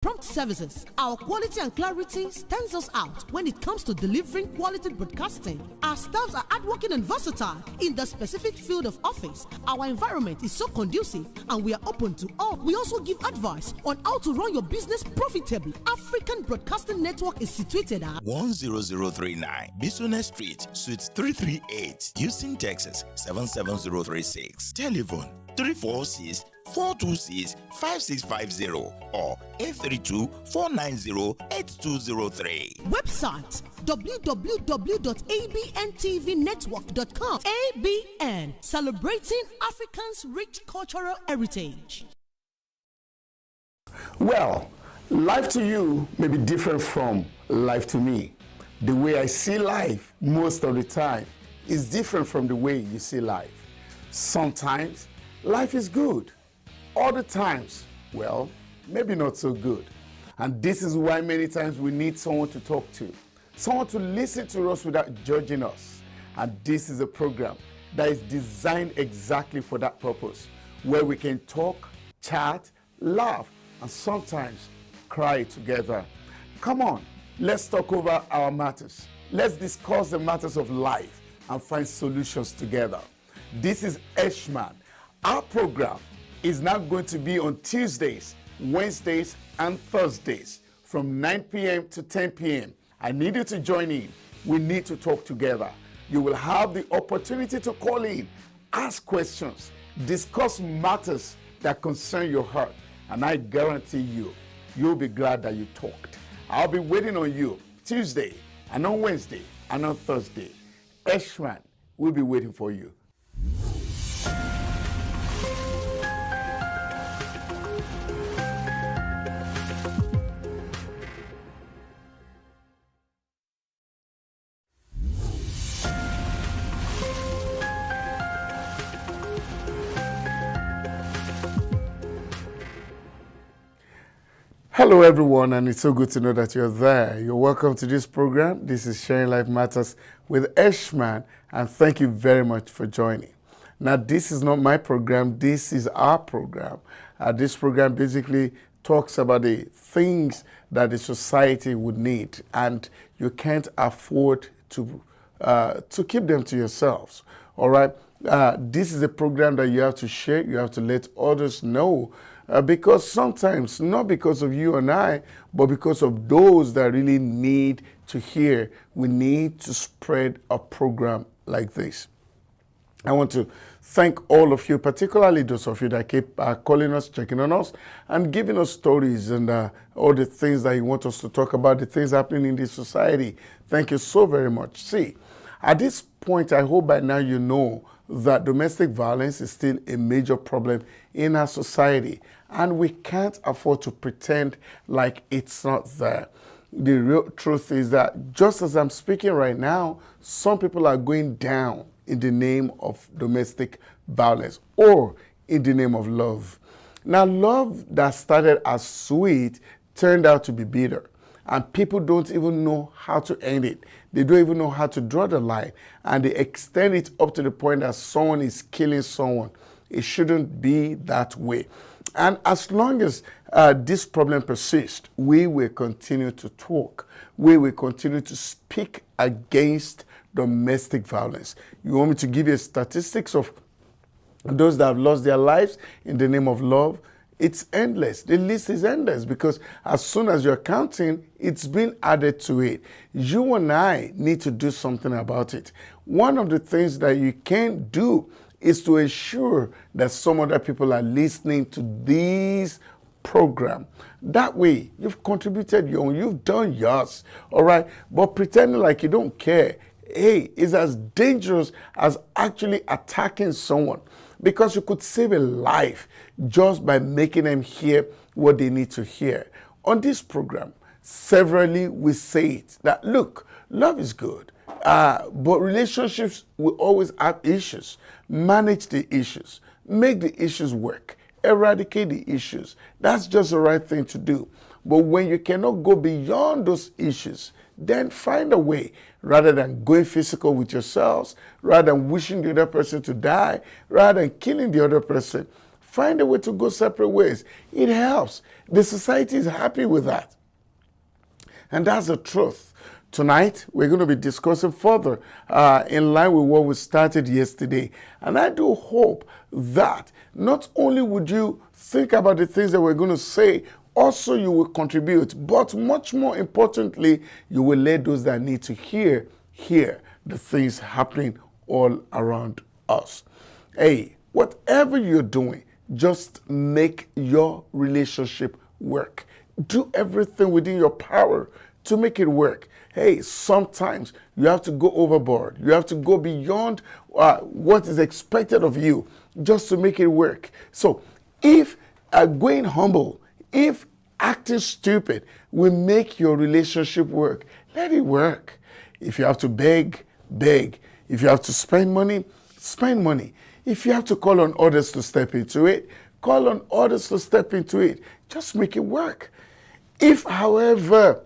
prompt services. Our quality and clarity stands us out when it comes to delivering quality broadcasting. Our staffs are hardworking and versatile in the specific field of office. Our environment is so conducive and we are open to all. We also give advice on how to run your business profitably. African Broadcasting Network is situated at 10039 Business Street, Suite 338, Houston, Texas 77036. Telephone 346-426-5650 or 832-490-8203. Website www.abntvnetwork.com. ABN, celebrating Africans' rich cultural heritage. Well, life to you may be different from life to me. The way I see life most of the time is different from the way you see life. Sometimes life is good. Other times, well, maybe not so good. And this is why many times we need someone to talk to, someone to listen to us without judging us. And this is a program that is designed exactly for that purpose, where we can talk, chat, laugh, and sometimes cry together. Come on, let's talk over our matters. Let's discuss the matters of life and find solutions together. This is SHINA. Our program is now going to be on Tuesdays, Wednesdays, and Thursdays from 9 p.m. to 10 p.m. I need you to join in. We need to talk together. You will have the opportunity to call in, ask questions, discuss matters that concern your heart, and I guarantee you, you'll be glad that you talked. I'll be waiting on you Tuesday, and on Wednesday, and on Thursday. SHINA will be waiting for you. Hello everyone, and it's so good to know that you're there. You're welcome to this program. This is Sharing Life Matters with SHINA, and thank you very much for joining. Now, this is not my program, this is our program. This program basically talks about the things that the society would need, and you can't afford to keep them to yourselves, all right? This is a program that you have to share, you have to let others know, because sometimes, not because of you and I, but because of those that really need to hear, we need to spread a program like this. I want to thank all of you, particularly those of you that keep calling us, checking on us, and giving us stories and all the things that you want us to talk about, the things happening in this society. Thank you so very much. See, at this point, I hope by now you know that domestic violence is still a major problem in our society, and we can't afford to pretend like it's not there. The real truth is that just as I'm speaking right now, some people are going down in the name of domestic violence or in the name of love. Now, love that started as sweet turned out to be bitter, and people don't even know how to end it. They don't even know how to draw the line, and they extend it up to the point that someone is killing someone. It shouldn't be that way. And as long as this problem persists, we will continue to talk. We will continue to speak against domestic violence. You want me to give you statistics of those that have lost their lives in the name of love? It's endless. The list is endless because as soon as you're counting, it's been added to it. You and I need to do something about it. One of the things that you can do is to ensure that some other people are listening to this program. That way, you've contributed your own, you've done yours, all right? But pretending like you don't care, hey, is as dangerous as actually attacking someone, because you could save a life just by making them hear what they need to hear. On this program, severally we say it, that look, love is good, but relationships will always have issues. Manage the issues, make the issues work, eradicate the issues. That's just the right thing to do. But when you cannot go beyond those issues, then find a way, rather than going physical with yourselves, rather than wishing the other person to die, rather than killing the other person. find a way to go separate ways. It helps. The society is happy with that. And that's the truth. Tonight, we're going to be discussing further in line with what we started yesterday. And I do hope that not only would you think about the things that we're going to say, also you will contribute, but much more importantly, you will let those that need to hear the things happening all around us. Hey, whatever you're doing, just make your relationship work. Do everything within your power to make it work. Hey, sometimes you have to go overboard. You have to go beyond what is expected of you just to make it work. So if going humble, if acting stupid will make your relationship work, let it work. If you have to beg, beg. If you have to spend money, spend money. If you have to call on others to step into it, call on others to step into it. Just make it work. If, however,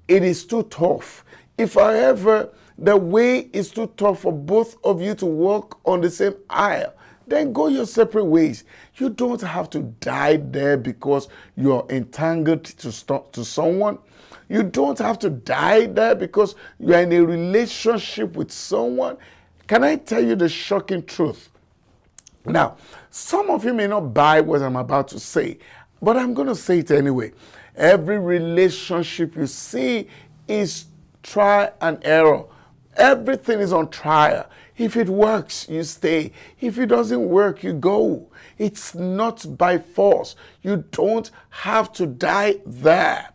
it is too tough, if, however, the way is too tough for both of you to walk on the same aisle, then go your separate ways. You don't have to die there because you're entangled to someone. You don't have to die there because you're in a relationship with someone. Can I tell you the shocking truth? Now, some of you may not buy what I'm about to say, but I'm going to say it anyway. Every relationship you see is try and error. Everything is on trial. If it works, you stay. If it doesn't work, you go. It's not by force. You don't have to die there.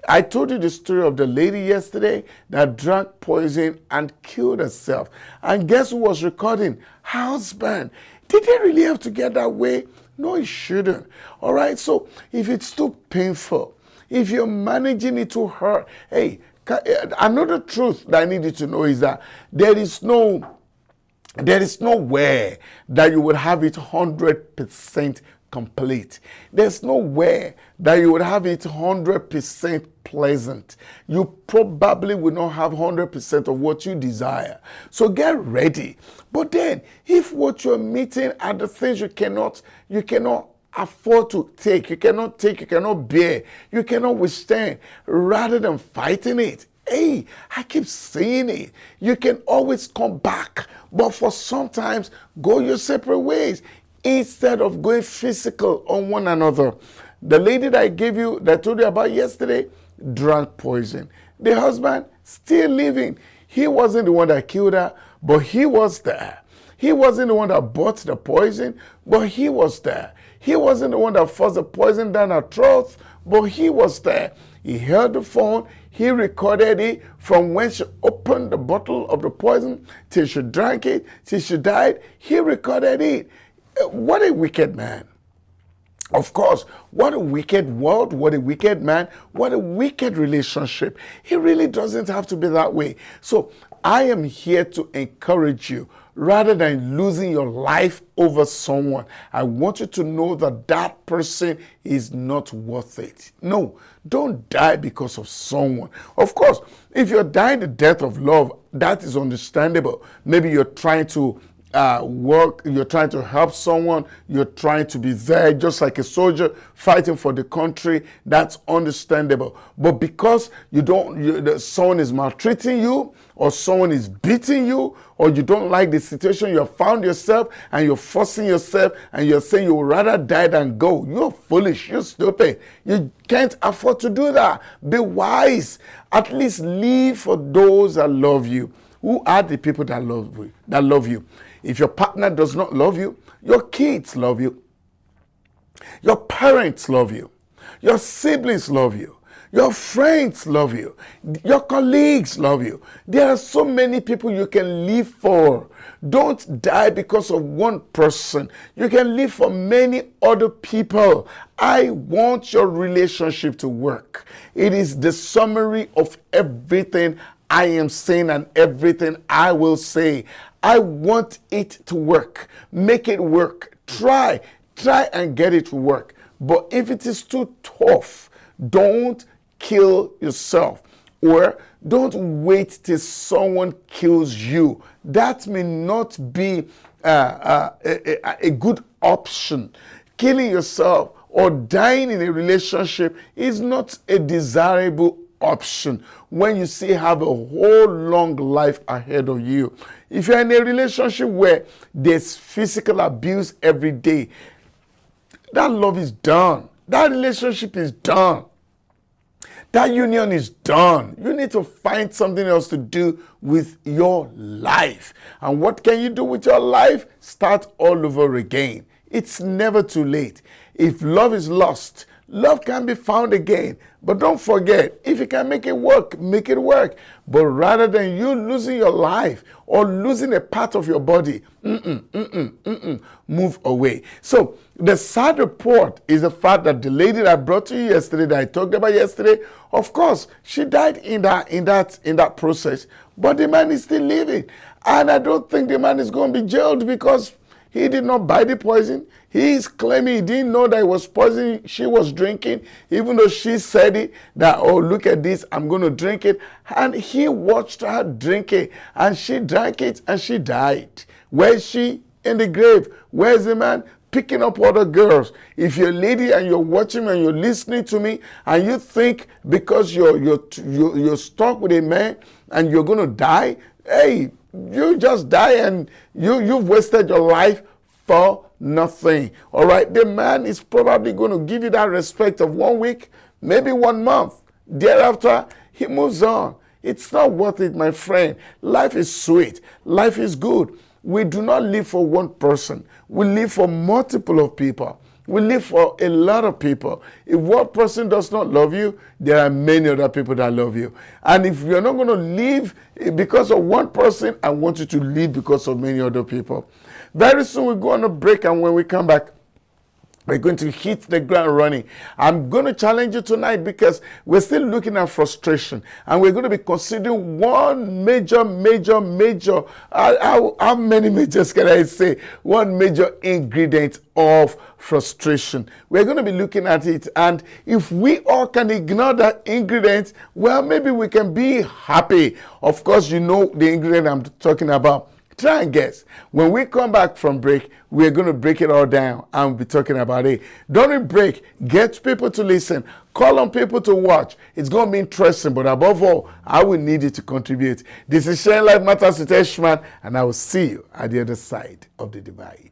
I told you the story of the lady yesterday that drank poison and killed herself. And guess who was recording? Her husband. Did they really have to get that way? No, it shouldn't. All right, so if it's too painful, if you're managing it to hurt, hey, another truth that I need you to know is that there is no way that you would have it 100% complete. There's no way that you would have it 100% pleasant. You probably will not have 100% of what you desire. So get ready. But then, if what you're meeting are the things you cannot afford to take, you cannot bear, you cannot withstand, rather than fighting it, hey, I keep saying it, you can always come back. But for sometimes, go your separate ways instead of going physical on one another. The lady that I told you about yesterday, drank poison. The husband, still living. He wasn't the one that killed her, but he was there. He wasn't the one that bought the poison, but he was there. He wasn't the one that forced the poison down her throat, but he was there. He held the phone. He recorded it from when she opened the bottle of the poison till she drank it, till she died. He recorded it. What a wicked man. Of course, what a wicked world, what a wicked man, what a wicked relationship. It really doesn't have to be that way. So I am here to encourage you. Rather than losing your life over someone, I want you to know that that person is not worth it. No, don't die because of someone. Of course, if you're dying the death of love, that is understandable. Maybe you're trying to work, you're trying to help someone, you're trying to be there just like a soldier fighting for the country. That's understandable. But because someone is maltreating you, or someone is beating you, or you don't like the situation you have found yourself, and you're forcing yourself, and you're saying you would rather die than go, you're foolish, you're stupid. You can't afford to do that. Be wise. At least live for those that love you. Who are the people that love you? If your partner does not love you, your kids love you. Your parents love you. Your siblings love you. Your friends love you. Your colleagues love you. There are so many people you can live for. Don't die because of one person. You can live for many other people. I want your relationship to work. It is the summary of everything I am saying and everything I will say. I want it to work. Make it work. Try and get it to work. But if it is too tough, don't kill yourself, or don't wait till someone kills you. That may not be a good option. killing yourself or dying in a relationship is not a desirable option when you still have a whole long life ahead of you. If you're in a relationship where there's physical abuse every day, that love is done. That relationship is done. That union is done. You need to find something else to do with your life. And what can you do with your life? Start all over again. It's never too late. If love is lost, love can be found again. But don't forget, if you can make it work, make it work. But rather than you losing your life or losing a part of your body, move away. So the sad report is the fact that the lady that I brought to you yesterday, that I talked about yesterday, of course, she died in that process. But the man is still living. And I don't think the man is going to be jailed because he did not buy the poison. He is claiming he didn't know that it was poison she was drinking, even though she said it, that, oh, look at this, I'm going to drink it. And he watched her drink it, and she drank it, and she died. Where is she? In the grave. Where is the man? Picking up other girls. If you're a lady and you're watching me and you're listening to me, and you think because you're stuck with a man and you're going to die, hey, you just die and you've wasted your life for nothing. All right, the man is probably going to give you that respect of 1 week, maybe 1 month. Thereafter, he moves on. It's not worth it, my friend. Life is sweet. Life is good. We do not live for one person. We live for multiple of people. We live for a lot of people. If one person does not love you, there are many other people that love you. And if you're not going to live because of one person, I want you to live because of many other people. Very soon we'll go on a break, and when we come back, we're going to hit the ground running. I'm going to challenge you tonight because we're still looking at frustration. And we're going to be considering one major, how many majors can I say? One major ingredient of frustration. We're going to be looking at it. And if we all can ignore that ingredient, well, maybe we can be happy. Of course, you know the ingredient I'm talking about. Try and guess. When we come back from break, we're going to break it all down and we'll be talking about it. During break, get people to listen. Call on people to watch. It's going to be interesting, but above all, I will need you to contribute. This is Sharing Life Matters with Eshman, and I will see you at the other side of the divide.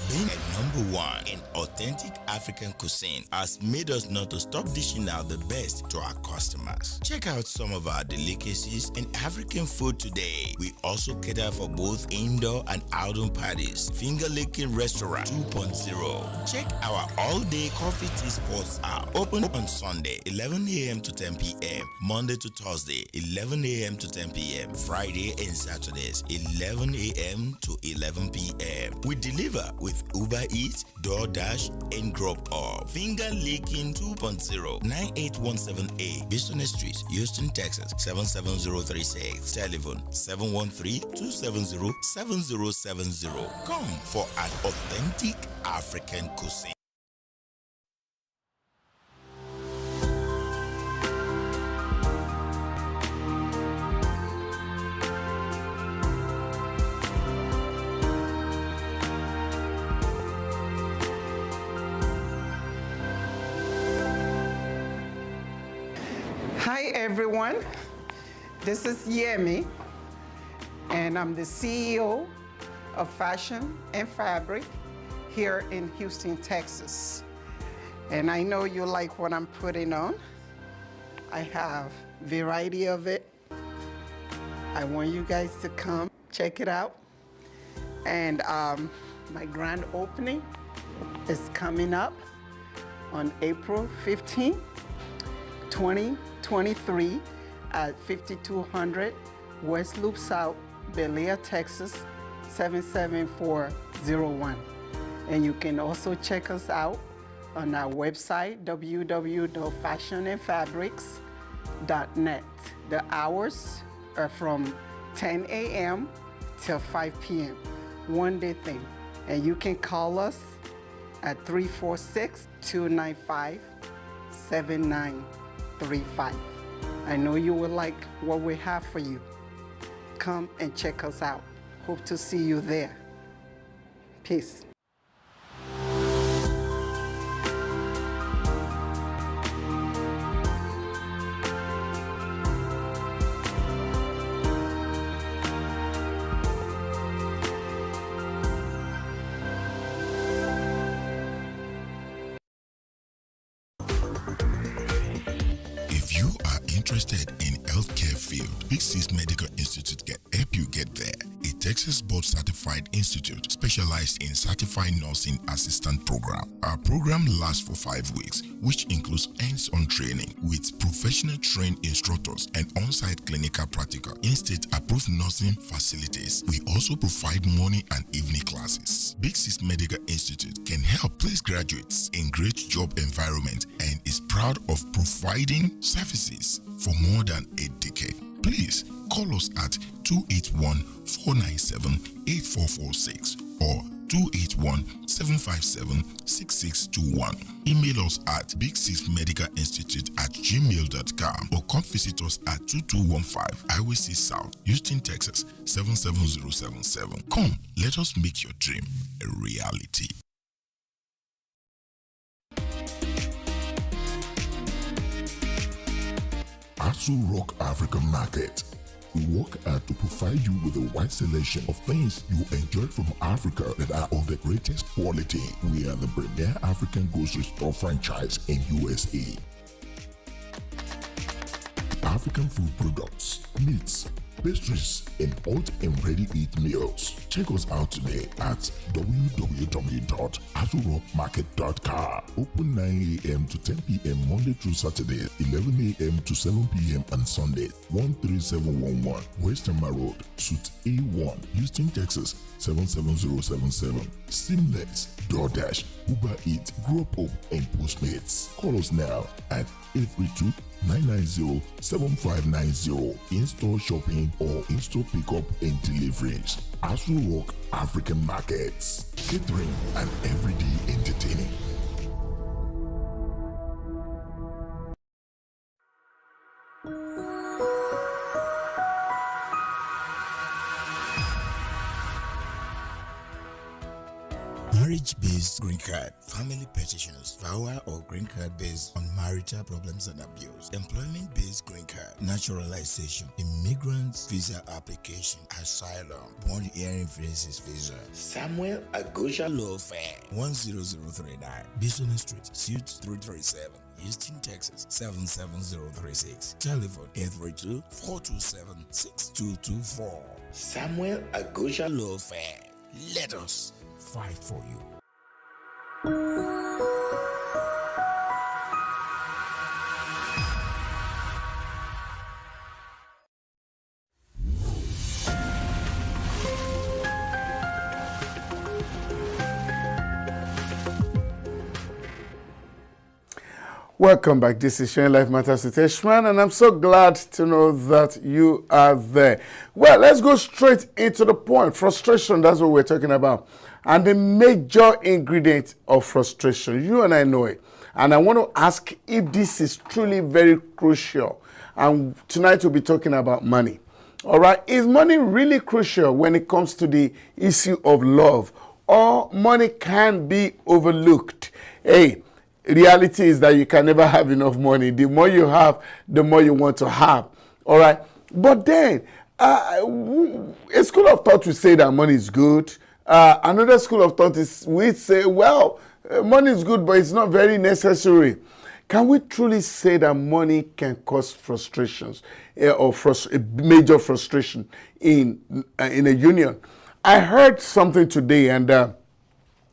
Being #1 in authentic African cuisine has made us not to stop dishing out the best to our customers. Check out some of our delicacies in African food today. We also cater for both indoor and outdoor parties. Finger Licking Restaurant 2.0. Check our all-day coffee tea spots out. Open on Sunday, 11 a.m. to 10 p.m. Monday to Thursday, 11 a.m. to 10 p.m. Friday and Saturdays, 11 a.m. to 11 p.m. We deliver with Uber Eats, DoorDash, and Drop Off. Finger Licking 2.0, 98178 Business Street, Houston, Texas 77036. Telephone 713-270-7070. Come for an authentic African cuisine. Hi everyone, this is Yemi, and I'm the CEO of Fashion and Fabric here in Houston, Texas. And I know you like what I'm putting on. I have a variety of it. I want you guys to come check it out. And my grand opening is coming up on April 15th, 2023 at 5200 West Loop South, Bel Air, Texas 77401. And you can also check us out on our website, www.fashionandfabrics.net. The hours are from 10 a.m. till 5 p.m. One day thing. And you can call us at 346-295-7935. I know you will like what we have for you. Come and check us out. Hope to see you there. Peace. If you are interested in healthcare field, Big Sis Medical Institute can help you get there. A Texas board certified institute specialized in certified nursing assistant program. Our program lasts for 5 weeks, which includes hands-on training with professional trained instructors and on-site clinical practical in-state approved nursing facilities. We also provide morning and evening classes. Big Sis Medical Institute can help place graduates in great job environment and is proud of providing services for more than a decade. Please call us at 281-497-8446 or 281-757-6621. Email us at bigsismedicalinstitute@gmail.com or come visit us at 2215 Highway 6 South, Houston, Texas 77077. Come, let us make your dream a reality. Asu Rock African Market. We work hard to provide you with a wide selection of things you enjoy from Africa that are of the greatest quality. We are the premier African grocery store franchise in USA. African food products, meats, pastries, and hot and ready-eat meals. Check us out today at www.azurrockmarket.com. Open 9 a.m. to 10 p.m. Monday through Saturday, 11 a.m. to 7 p.m. on Sunday. 13711 Western Road, Suite A1, Houston, Texas 77077. Seamless, DoorDash, Uber Eats, Grub Up, and Postmates. Call us now at 832-990-7590. In-store shopping or in-store pickup and deliveries. Asu Rock African Markets. Catering and everyday entertaining. Marriage-based green card, family petitioners, VAWA or green card based on marital problems and abuse, employment-based green card, naturalization, immigrant visa application, asylum, born hearing faces visa. Samuel Agosha Law Firm, 10039, Bison Street, Suite 337. Houston, Texas 77036. Telephone 832-427-6224. Samuel Agosha Law Firm. Let us fight for you. Welcome back. This is Sharing Life Matters with Eshman, and I'm so glad to know that you are there. Well, let's go straight into the point. Frustration, that's what we're talking about. And the major ingredient of frustration, you and I know it. And I want to ask if this is truly very crucial. And tonight we'll be talking about money. All right, is money really crucial when it comes to the issue of love? Or money can be overlooked? Hey, reality is that you can never have enough money. The more you have, the more you want to have. All right. But then, a school of thought will say that money is good. Another school of thought is we say, well, money is good, but it's not very necessary. Can we truly say that money can cause frustrations or major frustration in a union? I heard something today, and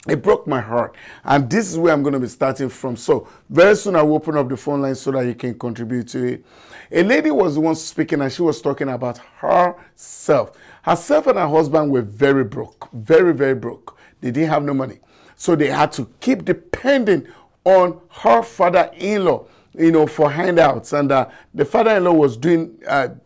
it broke my heart, and this is where I'm going to be starting from. So very soon I will open up the phone line so that you can contribute to it. A lady was the one speaking, and she was talking about herself. Herself and her husband were very broke, very, very broke. They didn't have no money. So they had to keep depending on her father-in-law, for handouts. And the father-in-law was doing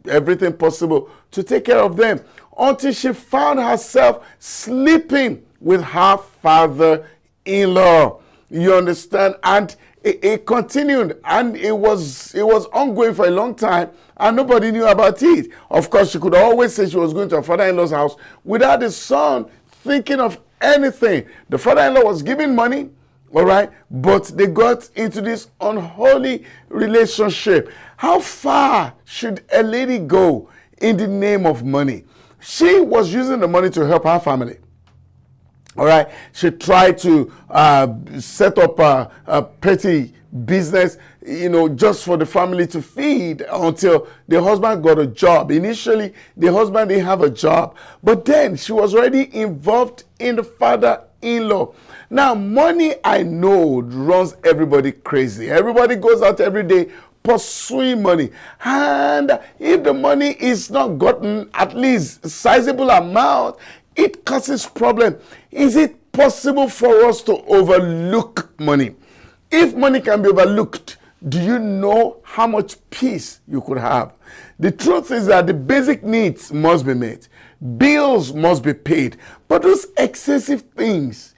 everything possible to take care of them until she found herself sleeping with her father-in-law. You understand? And it continued, and it was ongoing for a long time, and nobody knew about it. Of course, she could always say she was going to her father-in-law's house without the son thinking of anything. The father-in-law was giving money, all right, but they got into this unholy relationship. How far should a lady go in the name of money? She was using the money to help her family. All right, she tried to set up a petty business, just for the family to feed until the husband got a job. Initially, the husband didn't have a job, but then she was already involved in the father-in-law. Now, money, I know, runs everybody crazy. Everybody goes out every day pursuing money. And if the money is not gotten at least a sizable amount, it causes problem. Is it possible for us to overlook money? If money can be overlooked, do you know how much peace you could have? The truth is that the basic needs must be met. Bills must be paid. But those excessive things,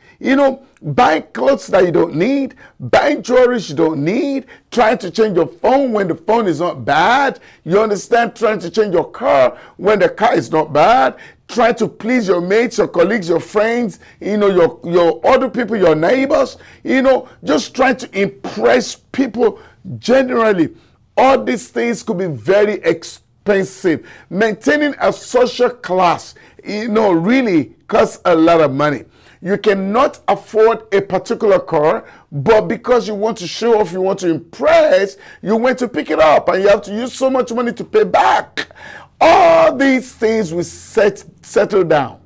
buying clothes that you don't need, buying jewelry you don't need, trying to change your phone when the phone is not bad, you understand, trying to change your car when the car is not bad, trying to please your mates, your colleagues, your friends, your other people, your neighbors, just trying to impress people generally. All these things could be very expensive. Maintaining a social class, really costs a lot of money. You cannot afford a particular car, but because you want to show off, you want to impress, you went to pick it up and you have to use so much money to pay back. All these things will settle down.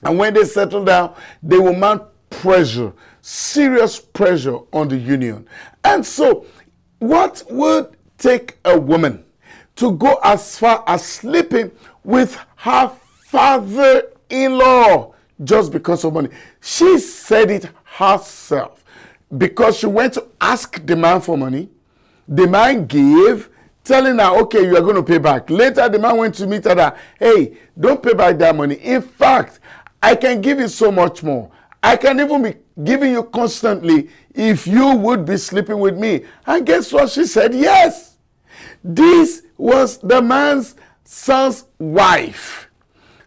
And when they settle down, they will mount pressure, serious pressure on the union. And so, what would take a woman to go as far as sleeping with her father-in-law just because of money? She said it herself, because she went to ask the man for money. The man gave, telling her, okay, you are going to pay back. Later, the man went to meet her, hey, don't pay back that money. In fact, I can give you so much more. I can even be giving you constantly if you would be sleeping with me. And guess what? She said yes. This was the man's son's wife.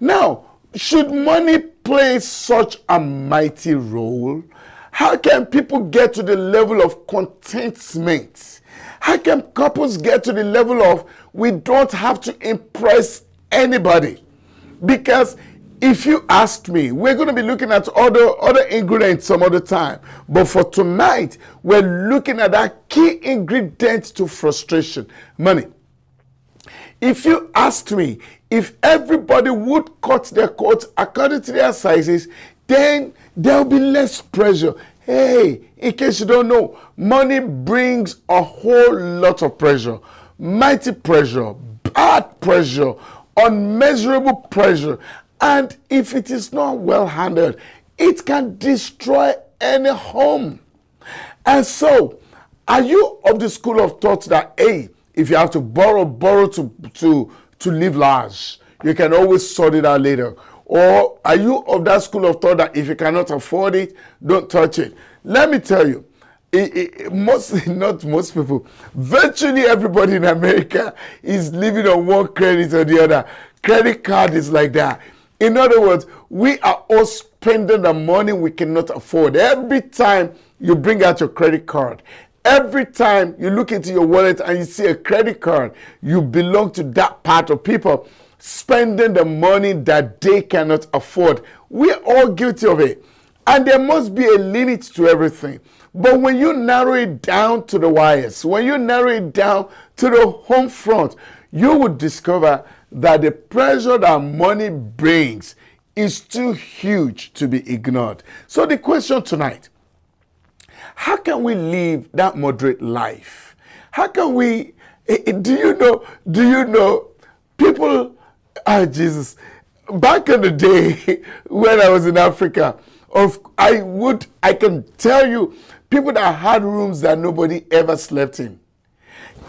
Now, should money play such a mighty role? How can people get to the level of contentment? How can couples get to the level of we don't have to impress anybody? Because if you ask me, we're going to be looking at other ingredients some other time. But for tonight, we're looking at that key ingredient to frustration, money. If you ask me, if everybody would cut their coats according to their sizes, then there will be less pressure. Hey, in case you don't know, money brings a whole lot of pressure. Mighty pressure, bad pressure, unmeasurable pressure. And if it is not well handled, it can destroy any home. And so, are you of the school of thought that, hey, if you have to borrow to live large, you can always sort it out later? Or are you of that school of thought that if you cannot afford it, don't touch it? Let me tell you, not most people, virtually everybody in America is living on one credit or the other. Credit card is like that. In other words, we are all spending the money we cannot afford. Every time you bring out your credit card, every time you look into your wallet and you see a credit card, you belong to that part of people spending the money that they cannot afford. We're all guilty of it. And there must be a limit to everything. But when you narrow it down to the wires, when you narrow it down to the home front, you would discover that the pressure that money brings is too huge to be ignored. So the question tonight, how can we live that moderate life? How can we, do you know, people, Jesus, back in the day when I was in Africa, I can tell you, people that had rooms that nobody ever slept in.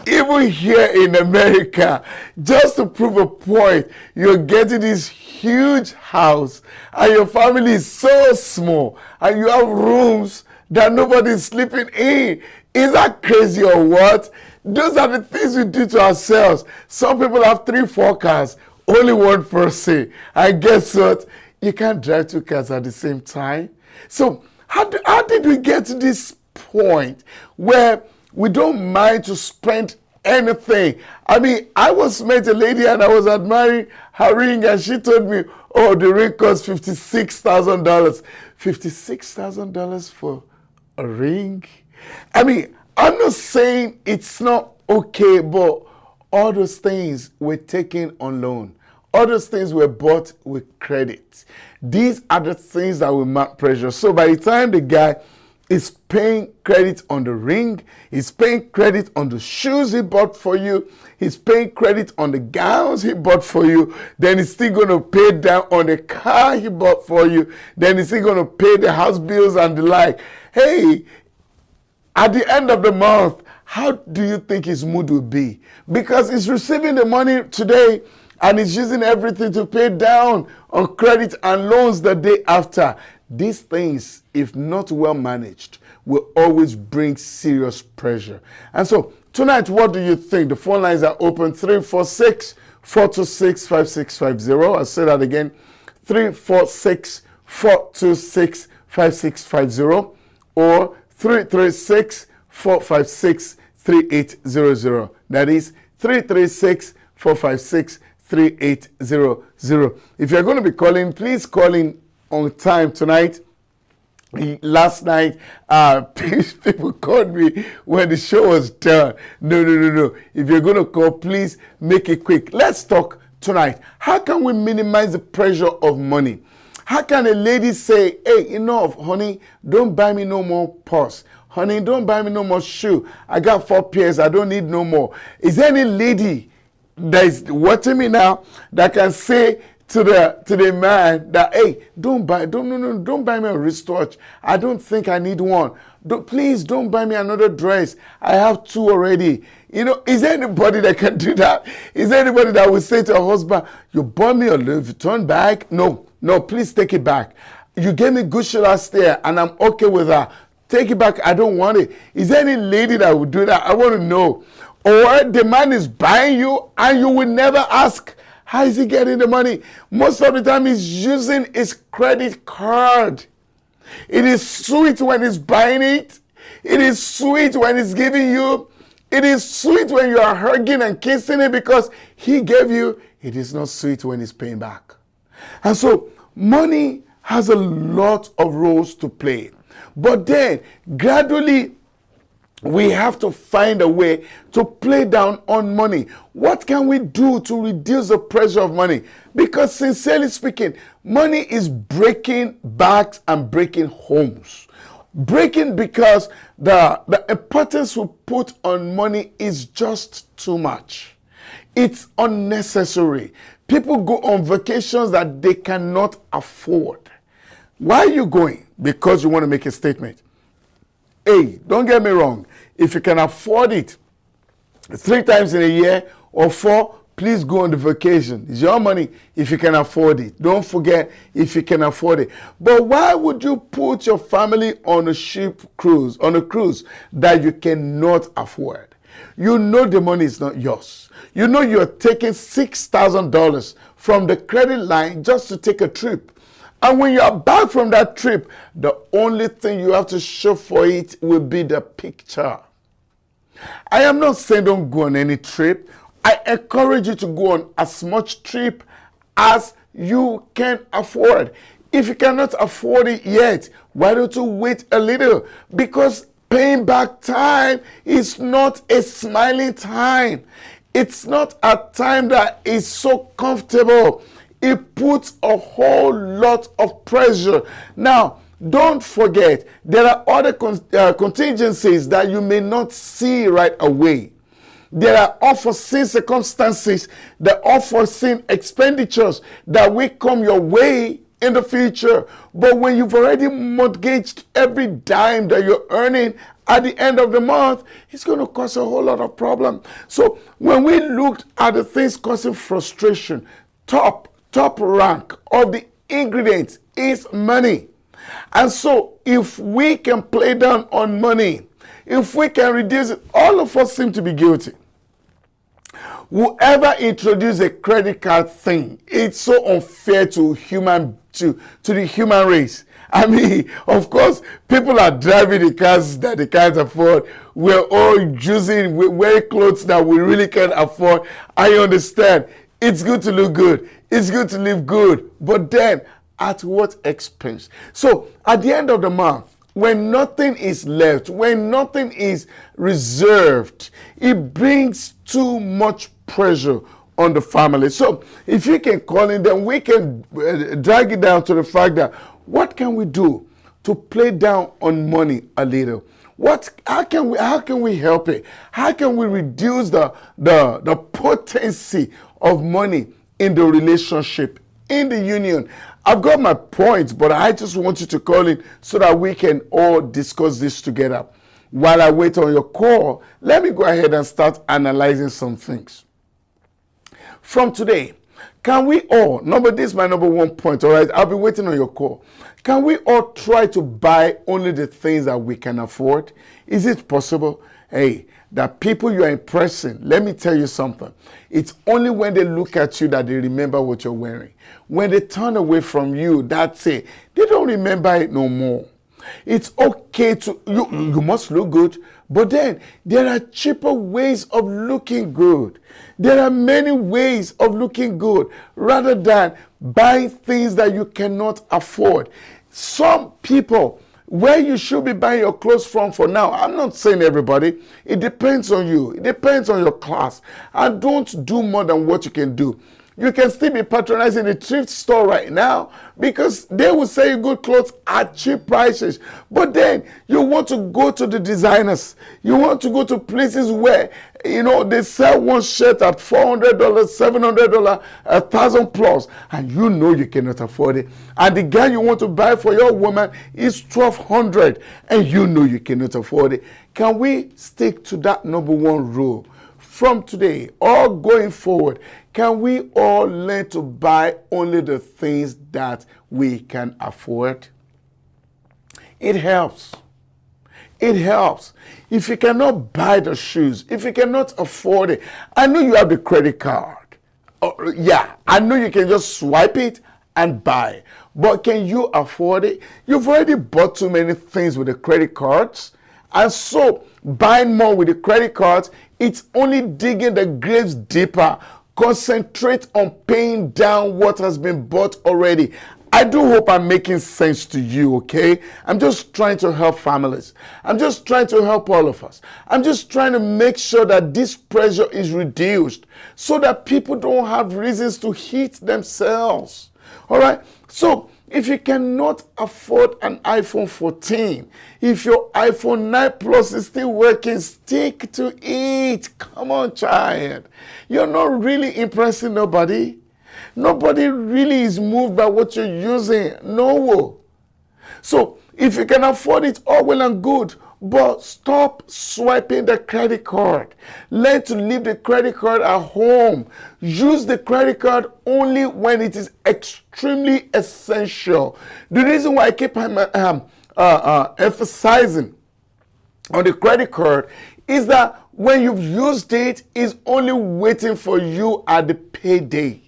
Even here in America, just to prove a point, you're getting this huge house and your family is so small and you have rooms that nobody's sleeping in. Is that crazy or what? Those are the things we do to ourselves. Some people have 3-4 cars, only one person. And guess what? You can't drive two cars at the same time. So how did we get to this point where we don't mind to spend anything? I mean, I was met a lady and I was admiring her ring, and she told me, oh, the ring cost $56,000. $56,000 for a ring? I mean, I'm not saying it's not okay, but all those things were taken on loan. All those things were bought with credit. These are the things that will mark pressure. So by the time the guy is paying credit on the ring, he's paying credit on the shoes he bought for you, he's paying credit on the gowns he bought for you, then he's still going to pay down on the car he bought for you, then he's still going to pay the house bills and the like. Hey, at the end of the month, how do you think his mood will be? Because he's receiving the money today and he's using everything to pay down on credit and loans the day after. These things, if not well managed, will always bring serious pressure. And so tonight, what do you think? The phone lines are open: 346-426-5650. I'll say that again: 346-426-5650 or 336-456-3800. That is 336-456-3800. If you're going to be calling, please call in on time tonight. Last night, people called me when the show was done. No. If you're going to call, please make it quick. Let's talk tonight. How can we minimize the pressure of money? How can a lady say, hey, enough, honey, don't buy me no more purse. Honey, don't buy me no more shoe. I got 4 pairs. I don't need no more. Is there any lady that is watching me now that can say to the man that, hey, don't buy me a wristwatch. I don't think I need one. Please don't buy me another dress. I have 2 already. You know, is there anybody that can do that? Is there anybody that will say to a husband, you bought me a Louis Vuitton bag? No, please take it back. You gave me Gucci last year and I'm okay with that. Take it back. I don't want it. Is there any lady that would do that? I want to know. Or the man is buying you and you will never ask, how is he getting the money? Most of the time he's using his credit card. It is sweet when he's buying it. It is sweet when he's giving you. It is sweet when you are hugging and kissing it because he gave you. It is not sweet when he's paying back. And so money has a lot of roles to play. But then gradually we have to find a way to play down on money. What can we do to reduce the pressure of money? Because sincerely speaking, money is breaking backs and breaking homes. Breaking because the importance we put on money is just too much. It's unnecessary. People go on vacations that they cannot afford. Why are you going? Because you want to make a statement. Hey, don't get me wrong. If you can afford it 3 times in a year or 4, please go on the vacation. It's your money if you can afford it. Don't forget if you can afford it. But why would you put your family on a cruise that you cannot afford? You know the money is not yours. You know you're taking $6,000 from the credit line just to take a trip. And when you are back from that trip, the only thing you have to show for it will be the picture. I am not saying don't go on any trip. I encourage you to go on as much trip as you can afford. If you cannot afford it yet, why don't you wait a little? Because paying back time is not a smiling time. It's not a time that is so comfortable. It puts a whole lot of pressure. Now, don't forget, there are other contingencies that you may not see right away. There are unforeseen circumstances, the unforeseen expenditures that will come your way in the future. But when you've already mortgaged every dime that you're earning at the end of the month, it's going to cause a whole lot of problem. So when we looked at the things causing frustration, top rank of the ingredients is money. And so if we can play down on money, if we can reduce it, all of us seem to be guilty. Whoever introduced a credit card thing, it's so unfair to human to the human race. I mean, of course, people are driving the cars that they can't afford. We're all wearing clothes that we really can't afford. I understand. It's good to look good. It's good to live good. But then, at what expense? So, at the end of the month, when nothing is left, when nothing is reserved, it brings too much pressure on the family. So if you can call in, then we can drag it down to the fact that what can we do to play down on money a little? How can we help it? How can we reduce the potency of money in the relationship, in the union? I've got my points, but I just want you to call in so that we can all discuss this together. While I wait on your call, let me go ahead and start analyzing some things. From today, can we all, this is my number one point, all right? I'll be waiting on your call. Can we all try to buy only the things that we can afford? Is it possible? Hey, the people you are impressing, let me tell you something. It's only when they look at you that they remember what you're wearing. When they turn away from you, that's it. They don't remember it no more. It's okay to, you must look good, but then there are cheaper ways of looking good. There are many ways of looking good rather than buying things that you cannot afford. Some people, where you should be buying your clothes from for now, I'm not saying everybody, it depends on you, it depends on your class, and don't do more than what you can do. You can still be patronizing the thrift store right now because they will sell you good clothes at cheap prices. But then you want to go to the designers. You want to go to places where, they sell one shirt at $400, $700, $1,000 plus, and you cannot afford it. And the guy you want to buy for your woman is $1,200, and you cannot afford it. Can we stick to that number one rule? From today or going forward, can we all learn to buy only the things that we can afford? It helps. It helps. If you cannot buy the shoes, if you cannot afford it, I know you have the credit card. I know you can just swipe it and buy. But can you afford it? You've already bought too many things with the credit cards. And so, buying more with the credit cards, it's only digging the graves deeper. Concentrate on paying down what has been bought already. I do hope I'm making sense to you, okay? I'm just trying to help families. I'm just trying to help all of us. I'm just trying to make sure that this pressure is reduced so that people don't have reasons to hit themselves. All right? So, if you cannot afford an iPhone 14, if your iPhone 9 Plus is still working, stick to it. Come on, child. You're not really impressing nobody. Nobody really is moved by what you're using. No. So, if you can afford it, all well and good. But stop swiping the credit card. Learn to leave the credit card at home. Use the credit card only when it is extremely essential. The reason why I keep emphasizing on the credit card is that when you've used it, it's only waiting for you at the payday.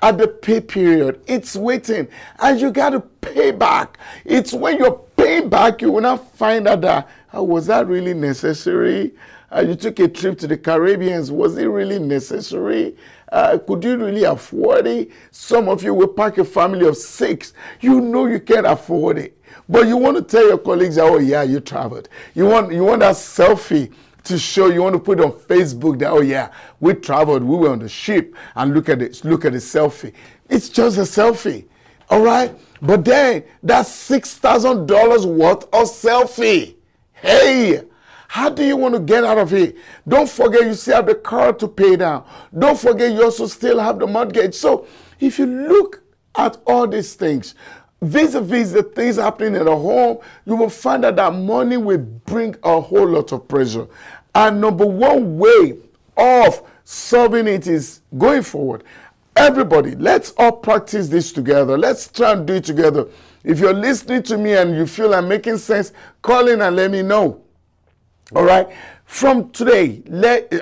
At the pay period, it's waiting, and you got to pay back. It's when you're paying back, you will not find out that, was that really necessary? You took a trip to the Caribbean. Was it really necessary? Could you really afford it? Some of you will pack a family of 6. You can't afford it. But you want to tell your colleagues, you traveled. You want that selfie to show, you want to put on Facebook that, we traveled, we were on the ship, and look at the selfie. It's just a selfie, all right? But then, that's $6,000 worth of selfie. Hey, how do you want to get out of it? Don't forget you still have the car to pay down. Don't forget you also still have the mortgage. So, if you look at all these things, vis-a-vis the things happening at the home, you will find that money will bring a whole lot of pressure. And number one way of solving it is going forward. Everybody, let's all practice this together. Let's try and do it together. If you're listening to me and you feel I'm making sense, call in and let me know. All right? From today,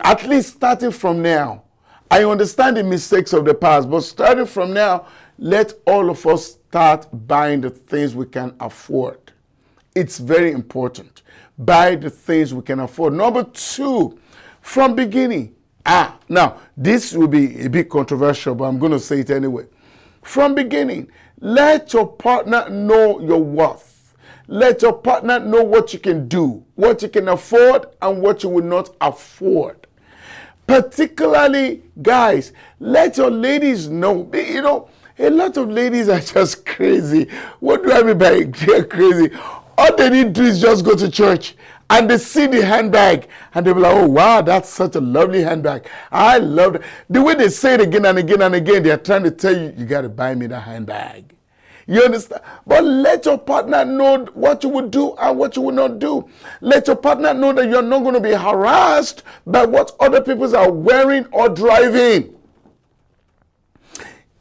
at least starting from now, I understand the mistakes of the past, but starting from now, let all of us start buying the things we can afford. It's very important. Buy the things we can afford. Number 2, from beginning. Now, this will be a bit controversial, but I'm going to say it anyway. From beginning, let your partner know your worth. Let your partner know what you can do, what you can afford, and what you will not afford. Particularly, guys, let your ladies know. You know, a lot of ladies are just crazy. What do I mean by they're crazy? All they need to do is just go to church and they see the handbag and they'll be like, oh, wow, that's such a lovely handbag. I love it. The way they say it again and again and again, they're trying to tell you, you got to buy me that handbag. You understand? But let your partner know what you will do and what you will not do. Let your partner know that you're not going to be harassed by what other people are wearing or driving.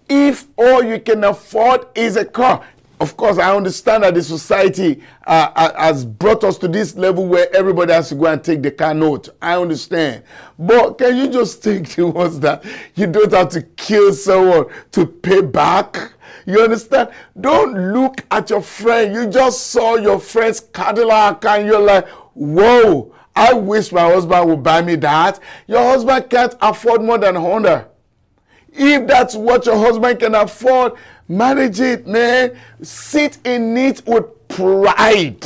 If all you can afford is a car, of course, I understand that the society has brought us to this level where everybody has to go and take the car note. I understand. But can you just think the ones that you don't have to kill someone to pay back? You understand? Don't look at your friend. You just saw your friend's Cadillac and you're like, whoa, I wish my husband would buy me that. Your husband can't afford more than Honda. If that's what your husband can afford, manage it, man. Sit in it with pride.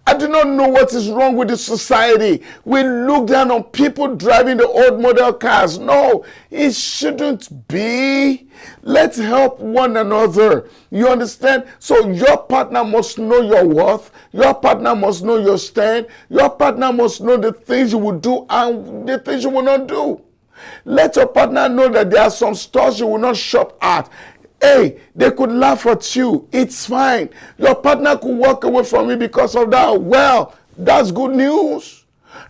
I do not know what is wrong with the society. We look down on people driving the old model cars. No, it shouldn't be. Let's help one another. You understand? So your partner must know your worth. Your partner must know your stand. Your partner must know the things you will do and the things you will not do. Let your partner know that there are some stores you will not shop at. Hey, they could laugh at you. It's fine. Your partner could walk away from you because of that. Well, that's good news.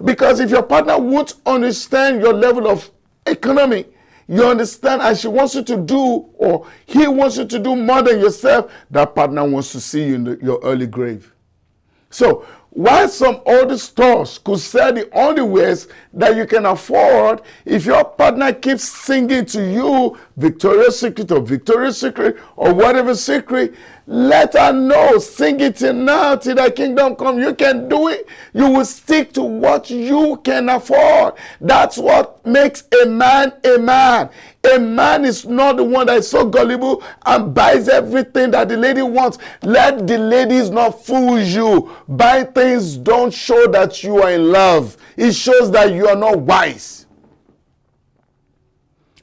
Because if your partner won't understand your level of economy, you understand, and she wants you to do, or he wants you to do more than yourself, that partner wants to see you in your early grave. So, while some older stores could sell the underwears that you can afford, if your partner keeps singing to you Victoria's Secret or whatever secret, let her know. Sing it till now, till the kingdom come. You can do it. You will stick to what you can afford. That's what makes a man a man. A man is not the one that is so gullible and buys everything that the lady wants. Let the ladies not fool you. Buy things don't show that you are in love. It shows that you are not wise.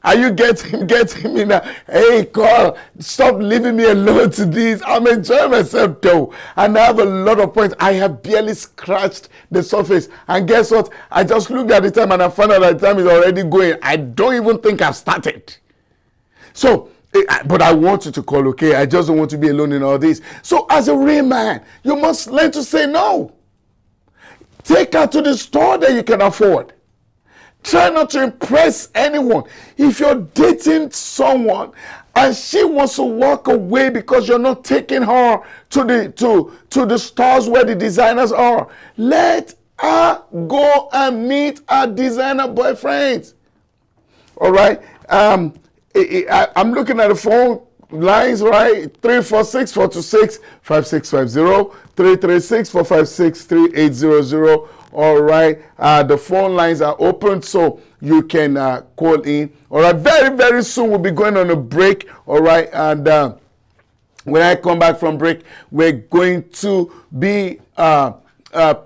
Are you getting me now? Hey, Carl, stop leaving me alone to this. I'm enjoying myself though. And I have a lot of points. I have barely scratched the surface. And guess what? I just looked at the time and I found out that the time is already going. I don't even think I've started. So, but I want you to call, okay? I just don't want to be alone in all this. So as a real man, you must learn to say no. Take her to the store that you can afford. Try not to impress anyone. If you're dating someone and she wants to walk away because you're not taking her to the stores where the designers are, let her go and meet her designer boyfriends. All right. I'm looking at the phone lines, right? 346-426-5650, 336-456-3800. All right, the phone lines are open, so you can call in. All right, very, very soon we'll be going on a break. All right, and when I come back from break, we're going to be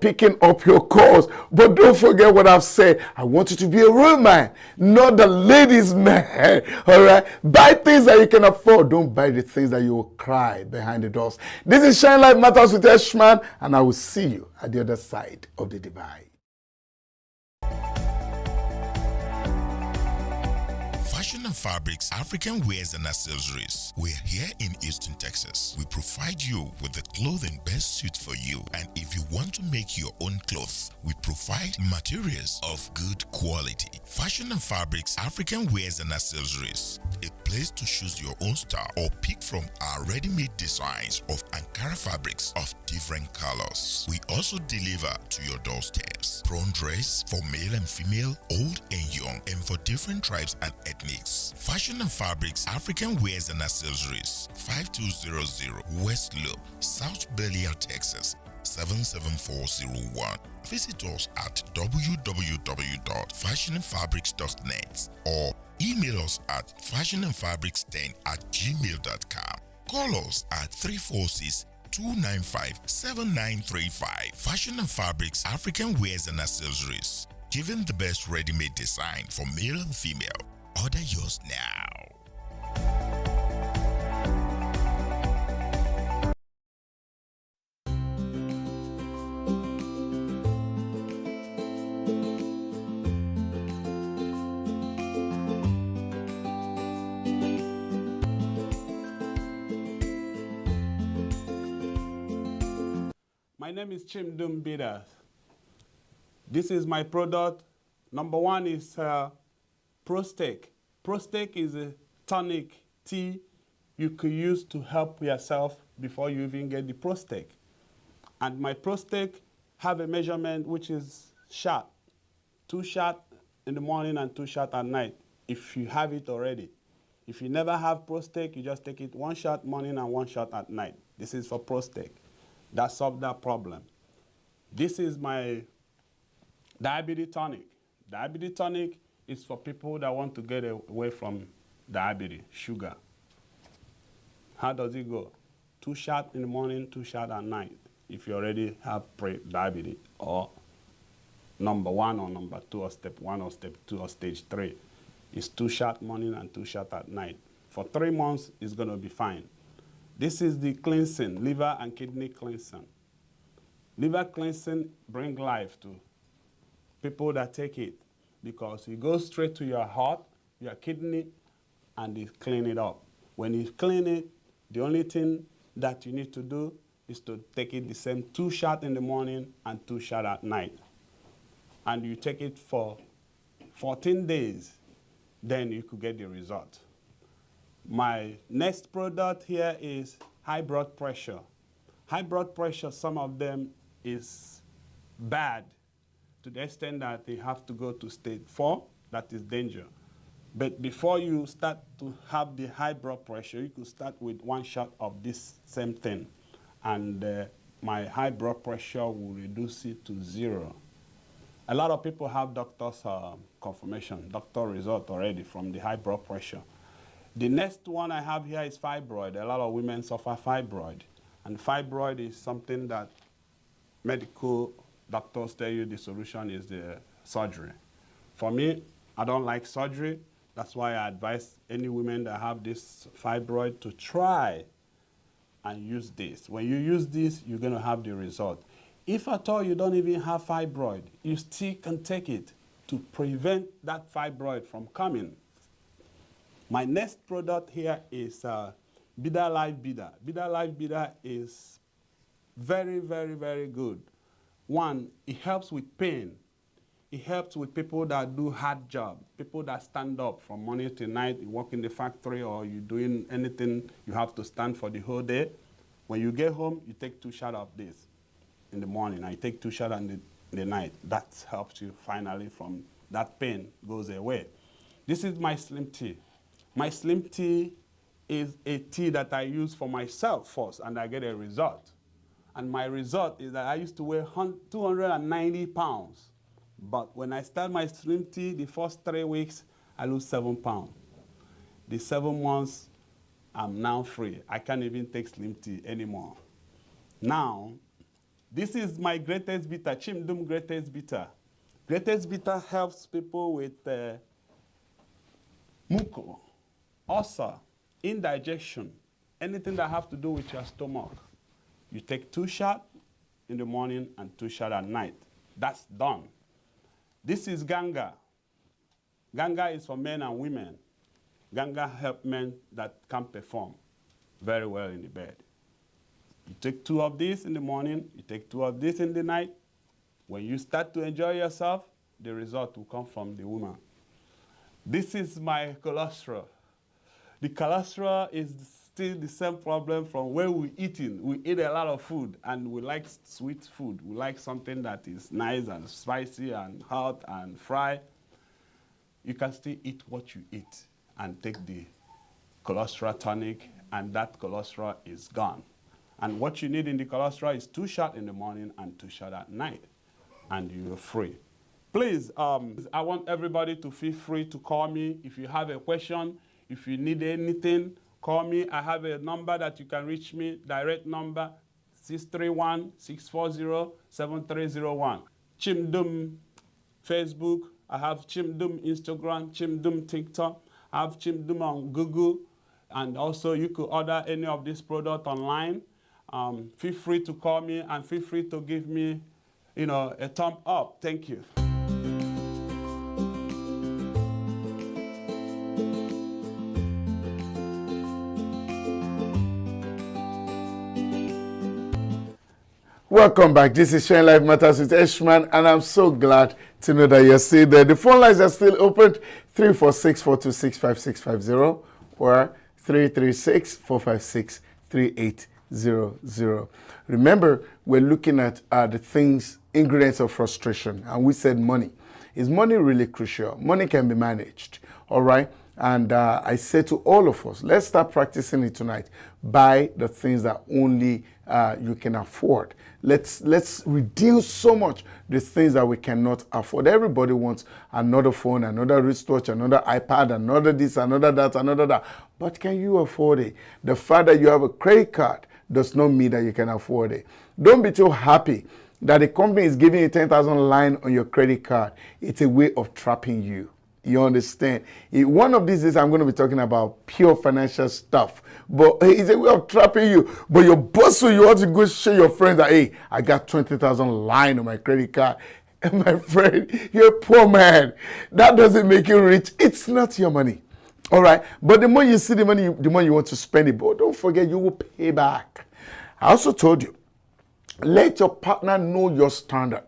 picking up your calls. But don't forget what I've said. I want you to be a real man, not the ladies' man. All right, buy things that you can afford. Don't buy the things that you will cry behind the doors. This is Shine Life Matters with Eshman, and I will see you at the other side of the divide. Fashion and Fabrics, African Wears and Accessories. We're here in Houston, Texas. We provide you with the clothing best suit for you. And if you want to make your own clothes, we provide materials of good quality. Fashion and Fabrics, African Wears and Accessories. A place to choose your own style or pick from our ready-made designs of Ankara fabrics of different colors. We also deliver to your doorsteps. Prawn dress for male and female, old and young, and for different tribes and ethnics. address: Fashion and Fabrics African Wears and Accessories, 5200 West Loop, South Bel-Air, Texas 77401. Visit us at www.fashionandfabrics.net or email us at fashionandfabrics10@gmail.com. Call us at 346-295-7935. Fashion and Fabrics African Wears and Accessories, giving the best ready-made design for male and female. Order yours now. My name is Chimdum Bidas. This is my product. Number one is Prostake. Prostake is a tonic tea you could use to help yourself before you even get the Prostake. And my Prostake have a measurement which is shot. 2 shots in the morning and 2 shots at night, if you have it already. If you never have Prostake, you just take it 1 shot morning and 1 shot at night. This is for Prostake. That solved that problem. This is my diabetes tonic. Diabetes tonic is for people that want to get away from diabetes, sugar. How does it go? 2 shots in the morning, 2 shots at night, if you already have pre-diabetes, or number 1 or number 2 or step 1 or step 2 or stage 3. It's 2 shots morning and 2 shots at night. For 3 months, it's going to be fine. This is the cleansing, liver and kidney cleansing. Liver cleansing brings life to people that take it, because it goes straight to your heart, your kidney, and it clean it up. When you clean it, the only thing that you need to do is to take it the same 2 shots in the morning and 2 shots at night. And you take it for 14 days, then you could get the result. My next product here is high blood pressure. High blood pressure, some of them is bad to the extent that they have to go to stage 4, that is danger. But before you start to have the high blood pressure, you could start with 1 shot of this same thing. And my high blood pressure will reduce it to 0. A lot of people have doctor's confirmation, doctor result already from the high blood pressure. The next one I have here is fibroid. A lot of women suffer fibroid. And fibroid is something that medical doctors tell you the solution is the surgery. For me, I don't like surgery. That's why I advise any women that have this fibroid to try and use this. When you use this, you're going to have the result. If at all you don't even have fibroid, you still can take it to prevent that fibroid from coming. My next product here is Bida Life Bida. Bida Life Bida is very, very, very good. One, it helps with pain. It helps with people that do hard job, people that stand up from morning to night, you work in the factory or you're doing anything, you have to stand for the whole day. When you get home, you take 2 shots of this in the morning, and you take 2 shots in the night. That helps you finally from that pain goes away. This is my slim tea. My slim tea is a tea that I use for myself first, and I get a result. And my result is that I used to weigh 290 pounds. But when I start my slim tea, the first 3 weeks, I lose 7 pounds. The 7 months, I'm now free. I can't even take slim tea anymore. Now, this is my greatest bitter, Chimdum Greatest Bitter. Greatest Bitter helps people with muco, ulcer, indigestion, anything that have to do with your stomach. You take 2 shots in the morning and 2 shots at night. That's done. This is Ganga. Ganga is for men and women. Ganga helps men that can't perform very well in the bed. You take 2 of these in the morning, you take 2 of this in the night. When you start to enjoy yourself, the result will come from the woman. This is my cholesterol. The cholesterol is still the same problem from where we're eating. We eat a lot of food, and we like sweet food. We like something that is nice and spicy and hot and fried. You can still eat what you eat, and take the cholesterol tonic, and that cholesterol is gone. And what you need in the cholesterol is 2 shots in the morning and 2 shots at night, and you're free. Please, I want everybody to feel free to call me if you have a question, if you need anything, call me. I have a number that you can reach me, direct number, 631-640-7301. Chimdum Facebook, I have Chimdum Instagram, Chimdum TikTok, I have Chimdum on Google, and also you could order any of this product online. Feel free to call me and feel free to give me, a thumb up. Thank you. Welcome back. This is Sharing Life Matters with Eshman, and I'm so glad to know that you're still there. The phone lines are still open, 346-426-5650 or 336-456-3800. Remember, we're looking at the ingredients of frustration, and we said money. Is money really crucial? Money can be managed, all right? And I say to all of us, let's start practicing it tonight. Buy the things that only you can afford. Let's reduce so much the things that we cannot afford. Everybody wants another phone, another wristwatch, another iPad, another this, another that, another that. But can you afford it? The fact that you have a credit card does not mean that you can afford it. Don't be too happy that the company is giving you 10,000 line on your credit card. It's a way of trapping you. You understand? One of these days, I'm going to be talking about pure financial stuff. But it's a way of trapping you. But your boss, you want to go show your friends that, hey, I got 20,000 line on my credit card. And my friend, you're a poor man. That doesn't make you rich. It's not your money. All right? But the more you see the money, the more you want to spend it. But don't forget, you will pay back. I also told you, let your partner know your standard.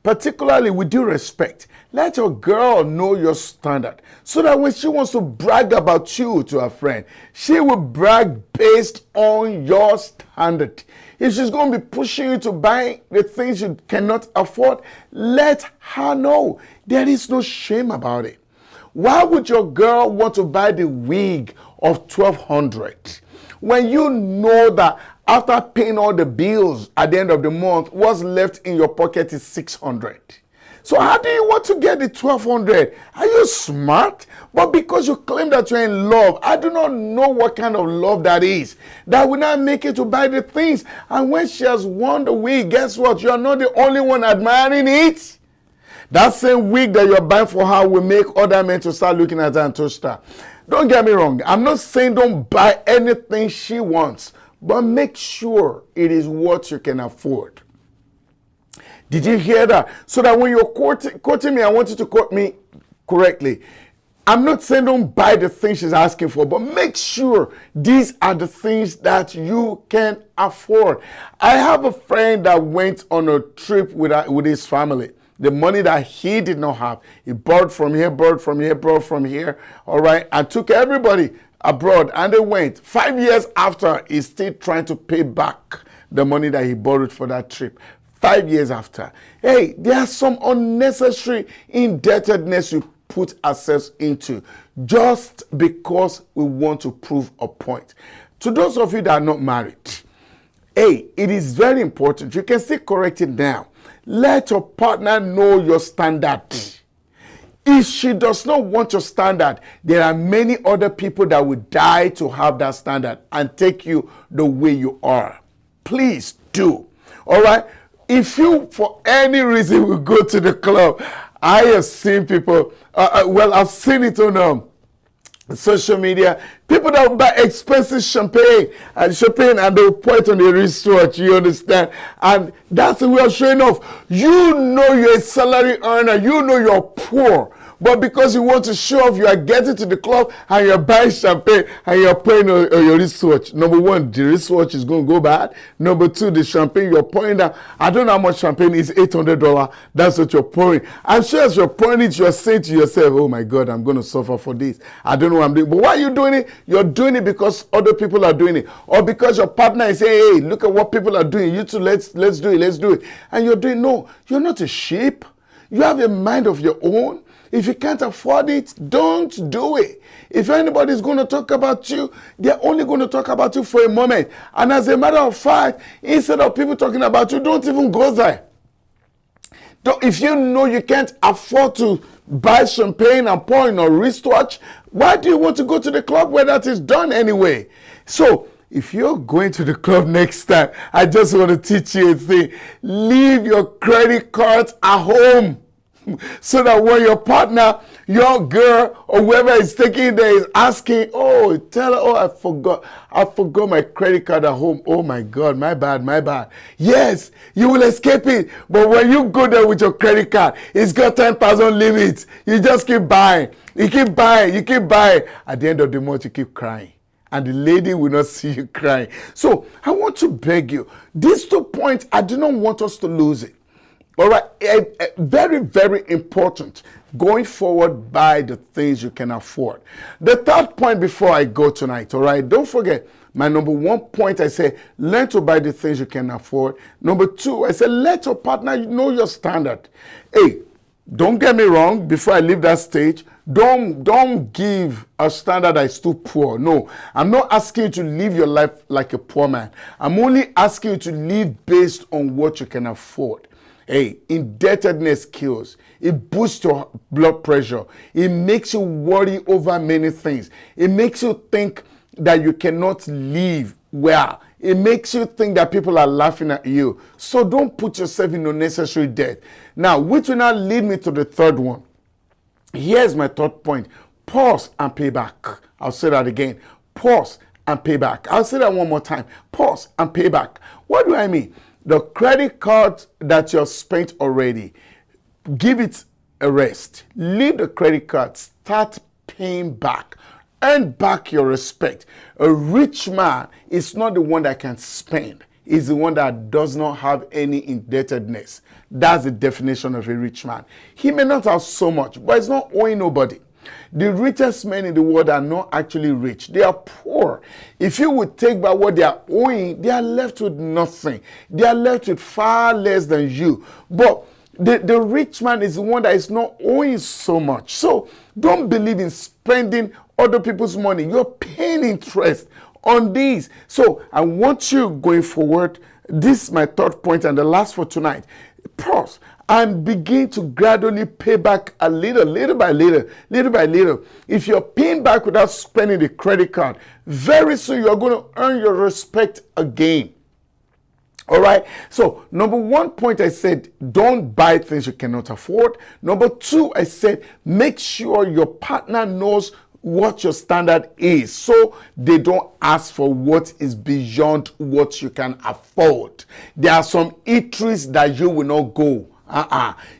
Particularly with due respect, let your girl know your standard so that when she wants to brag about you to her friend, she will brag based on your standard. If she's going to be pushing you to buy the things you cannot afford, let her know. There is no shame about it. Why would your girl want to buy the wig of $1,200 when you know that after paying all the bills at the end of the month, what's left in your pocket is $600? So how do you want to get the $1,200? Are you smart? But because you claim that you're in love, I do not know what kind of love that is. That will not make you to buy the things. And when she has won the wig, guess what? You're not the only one admiring it. That same wig that you're buying for her will make other men to start looking at her and touch her. Don't get me wrong. I'm not saying don't buy anything she wants, but make sure it is what you can afford. Did you hear that? So that when you're quoting me, I want you to quote me correctly. I'm not saying don't buy the things she's asking for, but make sure these are the things that you can afford. I have a friend that went on a trip with his family. The money that he did not have, he borrowed from here, borrowed from here, borrowed from here, all right, and took everybody abroad, and they went. 5 years after, he's still trying to pay back the money that he borrowed for that trip. 5 years after. Hey, there's some unnecessary indebtedness we put ourselves into just because we want to prove a point. To those of you that are not married, hey, it is very important. You can still correct it now. Let your partner know your standard. If she does not want your standard, there are many other people that will die to have that standard and take you the way you are. Please do. All right? If you, for any reason, will go to the club, I have seen people, I've seen it on social media, people that will buy expensive champagne and they'll pour it on the wristwatch, you understand? And that's the way of showing off. You know you're a salary earner, you know you're poor, but because you want to show off, you are getting to the club and you're buying champagne and you're pouring on your wristwatch. Number one, the wristwatch is going to go bad. Number two, the champagne you're pouring down, I don't know how much champagne is, $800. That's what you're pouring. I'm sure as you're pouring it, you're saying to yourself, oh my God, I'm going to suffer for this. I don't know what I'm doing. But why are you doing it? You're doing it because other people are doing it. Or because your partner is saying, hey, look at what people are doing. You too, let's do it. And you're doing, no, you're not a sheep. You have a mind of your own. If you can't afford it, don't do it. If anybody's going to talk about you, they're only going to talk about you for a moment. And as a matter of fact, instead of people talking about you, don't even go there. If you know you can't afford to buy champagne and pour in a wristwatch, why do you want to go to the club where that is done anyway? So if you're going to the club next time, I just want to teach you a thing. Leave your credit cards at home. So that when your partner, your girl, or whoever is taking it there is asking, oh, tell her, oh, I forgot my credit card at home. Oh my God, my bad. Yes, you will escape it. But when you go there with your credit card, it's got 10,000 limits. You just keep buying. You keep buying. At the end of the month, you keep crying. And the lady will not see you crying. So I want to beg you, these 2 points, I do not want us to lose it. All right, very, very important. Going forward, buy the things you can afford. The third point before I go tonight, all right, don't forget, my number 1 point, I say, learn to buy the things you can afford. Number 2, I say, let your partner know your standard. Hey, don't get me wrong, before I leave that stage, don't give a standard that is too poor. No, I'm not asking you to live your life like a poor man. I'm only asking you to live based on what you can afford. Hey, indebtedness kills. It boosts your blood pressure. It makes you worry over many things. It makes you think that you cannot live well. It makes you think that people are laughing at you. So don't put yourself in unnecessary debt. Now, which will now lead me to the third one. Here's my third point. Pause and pay back. I'll say that again. Pause and pay back. I'll say that one more time. Pause and pay back. What do I mean? The credit card that you've spent already, give it a rest. Leave the credit card. Start paying back. Earn back your respect. A rich man is not the one that can spend. He's the one that does not have any indebtedness. That's the definition of a rich man. He may not have so much, but he's not owing nobody. The richest men in the world are not actually rich. They are poor. If you would take back what they are owing, they are left with nothing. They are left with far less than you. But the rich man is the one that is not owing so much. So don't believe in spending other people's money. You're paying interest on these. So I want you going forward. This is my third point and the last for tonight. Pause and begin to gradually pay back a little by little. If you're paying back without spending the credit card, very soon you're going to earn your respect again. All right. So number 1 point, I said, don't buy things you cannot afford. Number 2, I said, make sure your partner knows what your standard is, so they don't ask for what is beyond what you can afford. There are some eateries that you will not go.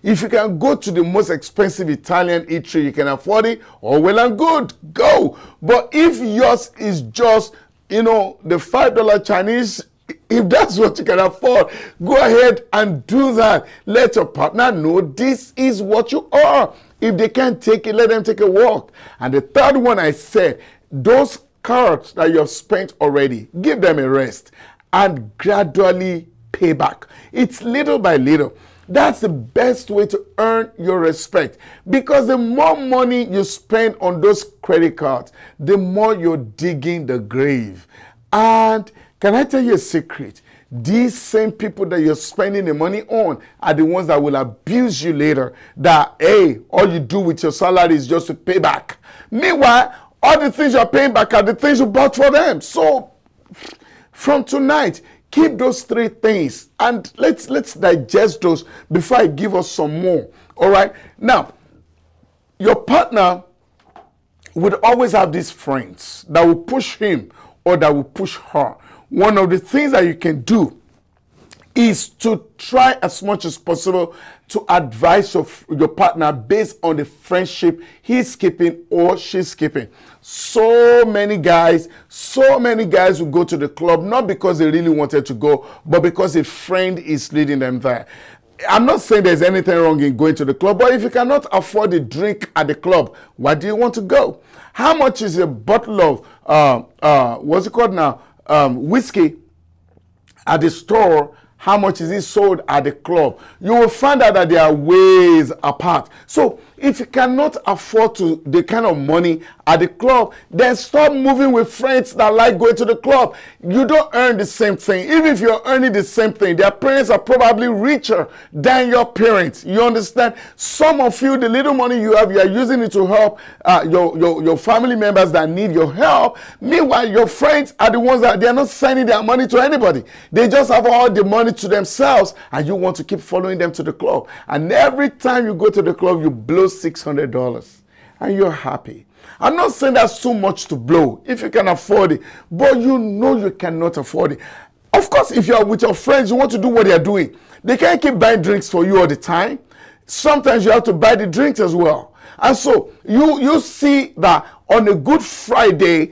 If you can go to the most expensive Italian eatery, you can afford it, all well and good, go. But if yours is just, the $5 Chinese, if that's what you can afford, go ahead and do that. Let your partner know this is what you are. If they can't take it, let them take a walk. And the third one, I said, those cards that you have spent already, give them a rest and gradually pay back. It's little by little. That's the best way to earn your respect, because the more money you spend on those credit cards, the more you're digging the grave. And can I tell you a secret? These same people that you're spending the money on are the ones that will abuse you later. That, hey, all you do with your salary is just to pay back. Meanwhile, all the things you're paying back are the things you bought for them. So from tonight, keep those 3 things and let's digest those before I give us some more. All right. Now, your partner would always have these friends that will push him or that will push her. One of the things that you can do is to try as much as possible to advise your partner based on the friendship he's keeping or she's keeping. So many guys will go to the club, not because they really wanted to go, but because a friend is leading them there. I'm not saying there's anything wrong in going to the club, but if you cannot afford a drink at the club, why do you want to go? How much is a bottle of, what's it called now? Whiskey at the store? How much is it sold at the club? You will find out that they are ways apart. So if you cannot afford to the kind of money at the club, then stop moving with friends that like going to the club. You don't earn the same thing. Even if you're earning the same thing, their parents are probably richer than your parents. You understand? Some of you, the little money you have, you are using it to help your family members that need your help. Meanwhile, your friends are the ones that they are not sending their money to anybody. They just have all the money to themselves, and you want to keep following them to the club. And every time you go to the club, you blow $600 and you're happy. I'm not saying that's too much to blow if you can afford it, but you know you cannot afford it. Of course, if you are with your friends, you want to do what they are doing. They can't keep buying drinks for you all the time. Sometimes you have to buy the drinks as well. And so you see that on a good Friday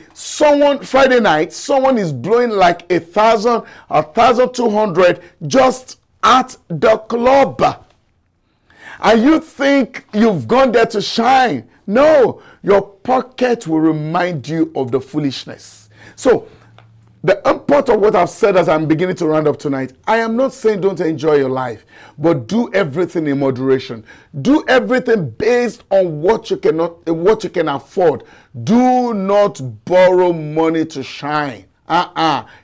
night, someone is blowing like 1,000, 1,200 just at the club. And you think you've gone there to shine. No, your pocket will remind you of the foolishness. So, the import of what I've said as I'm beginning to round up tonight, I am not saying don't enjoy your life, but do everything in moderation. Do everything based on what you can afford. Do not borrow money to shine.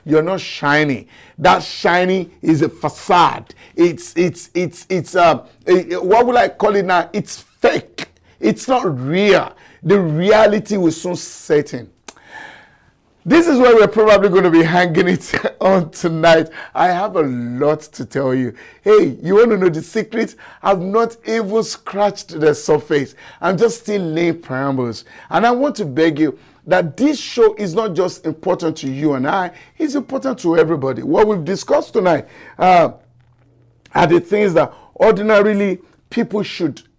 You're not shiny. That shiny is a facade. It's what would I call it now? It's fake. It's not real. The reality will soon set in. This is where we're probably going to be hanging it on tonight. I have a lot to tell you. Hey, you want to know the secret? I've not even scratched the surface. I'm just still laying preambles. And I want to beg you that this show is not just important to you and I, it's important to everybody. What we've discussed tonight are the things that ordinarily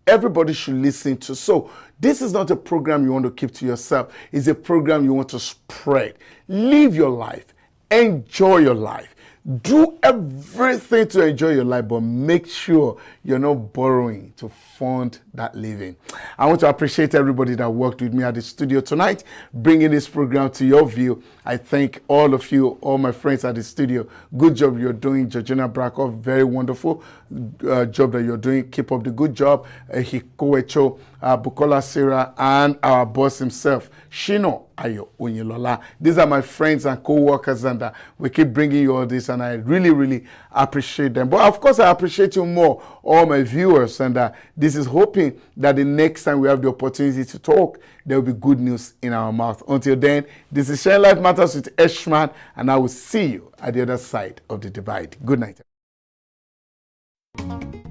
everybody should listen to. So this is not a program you want to keep to yourself. It's a program you want to spread. Live your life. Enjoy your life. Do everything to enjoy your life, but make sure you're not borrowing to fund that living. I want to appreciate everybody that worked with me at the studio tonight, bringing this program to your view. I thank all of you, all my friends at the studio. Good job you're doing. Georgina Brakov, very wonderful job that you're doing. Keep up the good job. Hikoecho, Bukola Sira, and our boss himself, SHINA. OYINLOLA. These are my friends and co-workers, and we keep bringing you all this, and I really, really appreciate them. But of course, I appreciate you more, all my viewers, and this is hoping that the next time we have the opportunity to talk, there will be good news in our mouth. Until then, this is Shine Life Matters with Eshman, and I will see you at the other side of the divide. Good night.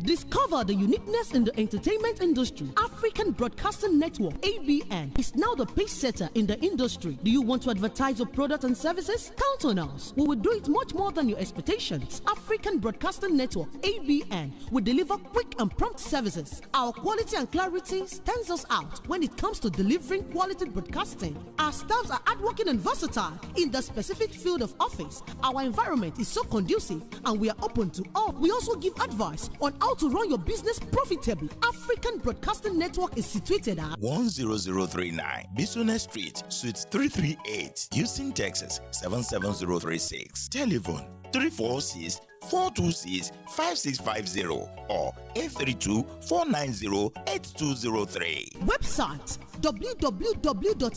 Discover the uniqueness in the entertainment industry. African Broadcasting Network, ABN, is now the pace setter in the industry. Do you want to advertise your product and services? Count on us. We will do it much more than your expectations. African Broadcasting Network, ABN, will deliver quick and prompt services. Our quality and clarity stands us out when it comes to delivering quality broadcasting. Our staffs are hardworking and versatile in the specific field of office. Our environment is so conducive, and we are open to all. We also give advice on how to run your business profitably. African Broadcasting Network is situated at 10039 Bisonet Street, Suite 338, Houston, Texas 77036. Telephone 346-426-5650 or 832-490-8203. website www.abntv